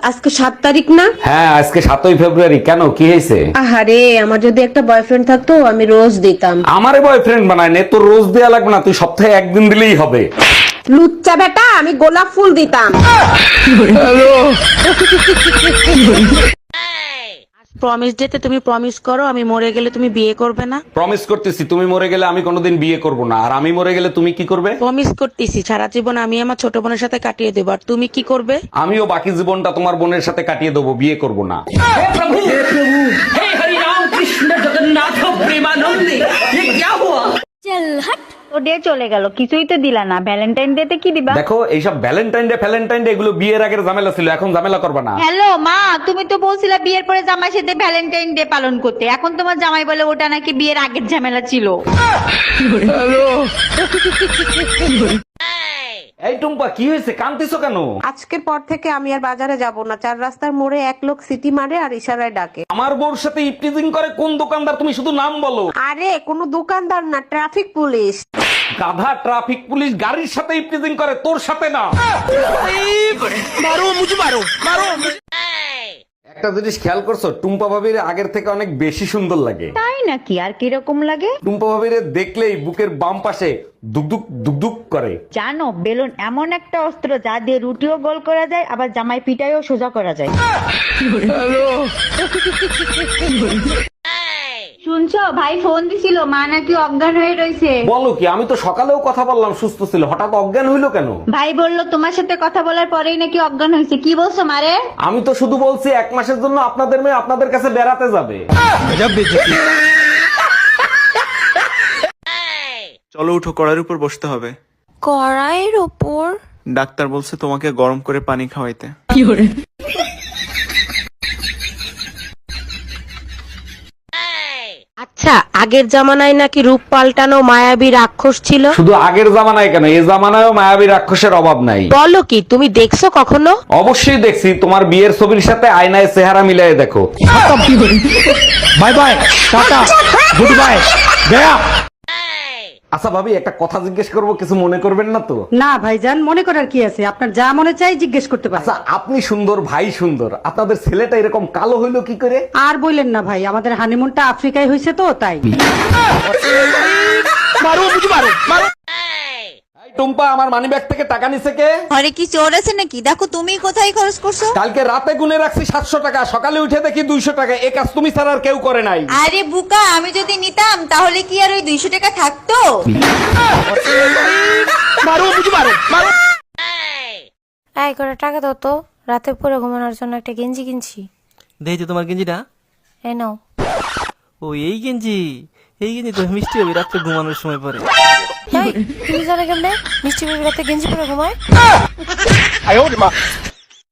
আজকে 7 তারিখ না? হ্যাঁ আজকে 7ই ফেব্রুয়ারি। কেন, কি হয়েছে? আহারে, আমার যদি একটা বয়ফ্রেন্ড থাকতো আমি রোজ দিতাম। আমারে বয়ফ্রেন্ড বানায় নে, তোর রোজ দেয়া লাগবে না, তুই সপ্তাহে একদিন দিলেই হবে। লুচ্চা বেটা, আমি গোলাপ ফুল দিতাম। প্রমিস ডেতে তুমি প্রমিস করো আমি মরে গেলে তুমি বিয়ে করবে না। প্রমিস করতেছি, তুমি মরে গেলে আমি কোনোদিন বিয়ে করব না। আর আমি মরে গেলে তুমি কি করবে? প্রমিস করতেছি সারা জীবন আমি আমার ছোট বোনের সাথে কাটিয়ে দেবো। আর তুমি কি করবে? আমিও বাকি জীবনটা তোমার বোনের সাথে কাটিয়ে দেবো, বিয়ে করব না। তো ডে চলে গেল, কিছুই তো দিলা না। ভ্যালেন্টাইন ডে তে কি দিবা? দেখো, এইসব ভ্যালেন্টাইন ডে এগুলো বিয়ের আগের ঝামেলা ছিল, এখন ঝামেলা করবে না। হ্যালো মা, তুমি তো বলছিলা বিয়ের পরে জামাই সাথে ভ্যালেন্টাইন ডে পালন করতে। এখন তোমার জামাই বলে ওটা নাকি বিয়ের আগের ঝামেলা ছিল। এই টুম্পা, কি হয়েছে, কাঁদতেছো কেন? আজকের পর থেকে আমি আর বাজারে যাব না। 4 রাস্তার মোড়ে এক লোক সিটি মারে আর ইশারায় ডাকে। আমার বউর সাথে ইপটিজিং করে কোন দোকানদার? তুমি শুধু নাম বলো। আরে কোনো দোকানদার না, ট্রাফিক পুলিশ। গাধা, ট্রাফিক পুলিশ গাড়ির সাথে ইপটিজিং করে, তোর সাথে না। একটা জিনিস খেয়াল করছো, টুম্পা ভাবির আগের থেকে অনেক বেশি সুন্দর লাগে। তাই নাকি? আর কিরকম লাগে? টুম্পা ভাবির দেখলেই বুকের বাম পাশে দুকদুক দুকদুক করে। জানো, বেলুন এমন একটা অস্ত্র যা দিয়ে রুটিও গোল করা যায়, আবার জামাই পিটাইও সোজা করা যায়। শুনছো, ভাই ফোন দিছিল, মা নাকি অজ্ঞান হয়ে রয়েছে। বলো কি? আমি তো সকালেও কথা বললাম, সুস্থ ছিল, হঠাৎ অজ্ঞান হইলো কেন? ভাই বললো তোমার সাথে কথা বলার পরেই নাকি অজ্ঞান হয়েছে। কি বলছো মারে? আমি তো শুধু বলছি 1 মাসের জন্য আপনাদের মেয়ে আপনাদের কাছে বেড়াতে যাবে। চলো উঠো, কড়াইয়ের উপর বসতে হবে। কড়াইয়ের ওপর? ডাক্তার বলছে তোমাকে গরম করে পানি খাওয়াইতে। আচ্ছা, আগের জামানায় নাকি রূপ পাল্টানো মায়াবী রাক্ষস ছিল। শুধু আগের জামানায় কেন, এই জামানায়ও মায়াবী রাক্ষসের অভাব নাই। বলো কি, তুমি দেখছো কখনো? অবশ্যই দেখছি, তোমার বিয়ের ছবির সাথে আয়নায় চেহারা মিলাই দেখো। Bye bye, tata, good bye, Gaya. আচ্ছা ভাবি, একটা কথা জিজ্ঞেস করবো, কিছু মনে করবেন না তো? না ভাইজান, মনে করার কি আছে? আপনার যা মনে চাই জিজ্ঞেস করতে পারেন। আচ্ছা, আপনি সুন্দর, ভাই সুন্দর, আপনাদের ছেলেটা এরকম কালো হইলো কি করে? আর বললেন না ভাই, আমাদের হানিমুনটা আফ্রিকায় হয়েছে তো তাই। এই টুম্পা, আমার মানিব্যাগ থেকে টাকা নিছে কে? ঘরে কি চোর আছে নাকি? দেখো তুমি কোথায় খরচ করছো। কালকে রাতে গুনে রাখছি 700 টাকা, সকালে উঠে দেখি 200 টাকা। এই কাজ তুমি ছাড়া আর কেউ করে নাই। আরে বুকা, আমি যদি নিতাম তাহলে কি আর ওই 200 টাকা থাকতো? এই করে টাকা দাও তো, রাতে পরে ঘুমানোর জন্য একটা গেঞ্জি কিনছি। দেই তো তোমার গেঞ্জিটা। এই নাও। ও এই গেঞ্জি, এই গেঞ্জি তো মিষ্টি হবে রাত্রে ঘুমানোর সময় পরে। এই, তুমি জানো কেমনে মিষ্টি বেবি রাতে গেঞ্জি পরে ঘুমায়?